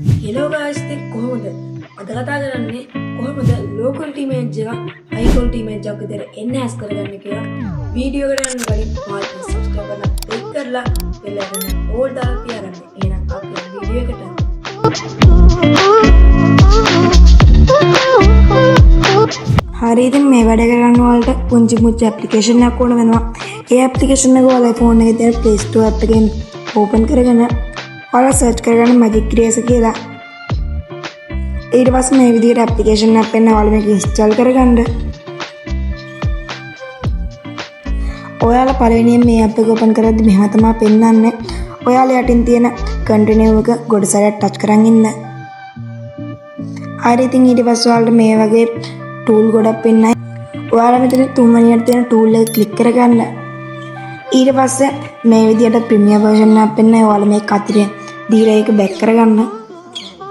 Hello guys, කොහොමද? අද කතා කරන්නේ කොහොමද low quality image එක high quality image එකක් විදිහට enhance කරගන්නේ කියලා. වීඩියෝ එකට යන්න කලින් ඔයාලා subscribe කරලා click කරලා bell icon එක all දාලා තියාගන්න. එහෙනම් අපි වීඩියෝ එකට හරි ඉතින් මේ වැඩ කරන්න වලට පුංචි application එකක් ඕන වෙනවා. ඒ application එක ඔයාලා phone එකේ තියෙන Play Store app එකෙන් open කරගෙන ඔයාලා search කරගන්න Magic Eraser කියලා. ඊට පස්සේ මේ විදිහට application app එක ඔයාලා මේක install කරගන්න. ඔයාලා පළවෙනියෙන් මේ app එක open කරද්දි මෙහෙම තමයි පෙන්නන්නේ. ඔයාලා යටින් තියෙන continue එක ගොඩ සැරයක් touch කරන් ඉන්න. හරි ඉතින් ඊට පස්සේ ඔයාලට මේ වගේ tool ගොඩක් පෙන්නයි. ඔයාලා මෙතන තුන්වෙනියට තියෙන tool එක click කරගන්න. ඊට පස්සේ මේ විදිහට Premiere version එකක් පෙන්නයි. ඔයාලා මේක අතිරේ දීලා ඒක back කරගන්න.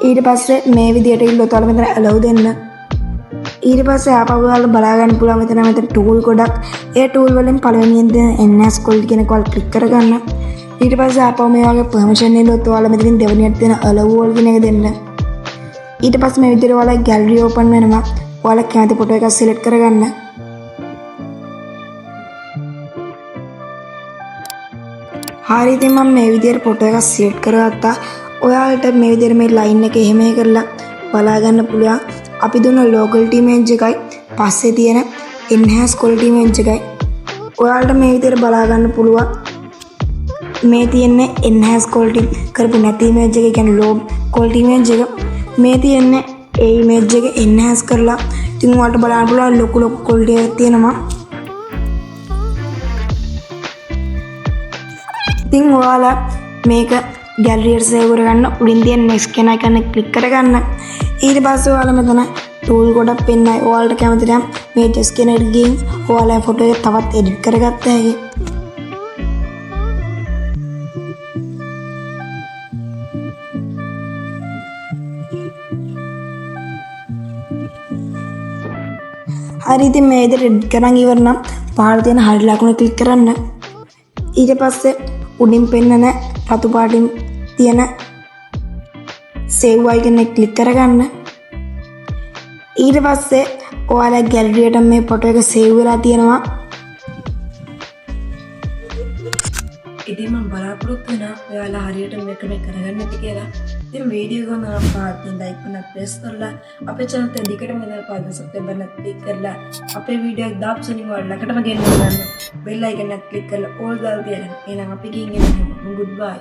ඊට පස්සේ මේ විදිහට ඉල්ලුවොත් ඔයාලා මෙතන allow දෙන්න. ඊට පස්සේ ආපහු ඔයාලා බලා ගන්න පුළුවන් මෙතන tool ගොඩක්. ඒ tool වලින් පළවෙනියෙන් දෙන enhance quality කියන එක ඔයාලා click කරගන්න. ඊට පස්සේ ආපහු මේ වගේ permission ඉල්ලුවොත් ඔයාලා මෙතනින් දෙවෙනියට දෙන allow all කියන එක දෙන්න. ඊට පස්සේ මේ විදිහට ඔයාලා gallery open වෙනවා. ඔයාලා කැමති ෆොටෝ එකක් select කරගන්න. හරි ඉතින් මම මේ විදිහට ෆොටෝ එකක් select කරගත්තා. ඔයාලට මේ විදිහට මේ line එක එහෙම කරලා බලා ගන්න පුළුවන්. අපි දුන්න low quality image එකයි පස්සේ තියෙන enhance quality image එකයි. ඔයාලට මේ විදිහට බලා ගන්න පුළුවන්. මේ තියෙන්නේ enhance quality කරපු නැති image එක කියන්නේ low quality image එක. මේ තියෙන්නේ ඒ image එක enhance කරලා ඉතින් ඔයාලට බලන්න පුළුවන් ලොකු quality එකක් තියෙනවා. ඉතින් ඔයාලා මේක gallery එකට save කරගන්න උඩින් තියෙන next කියන icon එක click කරගන්න. ඊට පස්සේ ඔයාලා මෙතන tool ගොඩක් පෙන්නයි. ඔයාලට කැමති නම් මේ just කියන එකට ගිහින් ඔයාලා ෆොටෝ එක තවත් edit කරගත්ත හැකි. හරි ඉතින් මේ විදිහට edit කරන් ඉවර නම් පහළ තියෙන හරි ලකුණ click කරන්න. ඊට පස්සේ උඩින් පෙන්නන රතු පාටින් තියෙන save icon එක click කරගන්න. ඊට පස්සේ ඔයාලා gallery එකට මේ ෆොටෝ එක save වෙලා තියෙනවා. ඉතින් මම බලාපොරොත්තු වෙනවා ඔයාලා හරියට මේක කරගන්න ඇති කියලා. ඉතින් වීඩියෝ එක නම් පාටින් like කරන press කරලා අපේ channel එක දිගටම දාලා පාද subscribe බටන් click කරලා අපේ වීඩියෝ එක දාපුවම ඔයාලා ළඟටම ගෙන්න ගන්න bell icon එක click කරලා all දාලා තියන්න. එහෙනම් අපි ගිහින් එන්න. goodbye.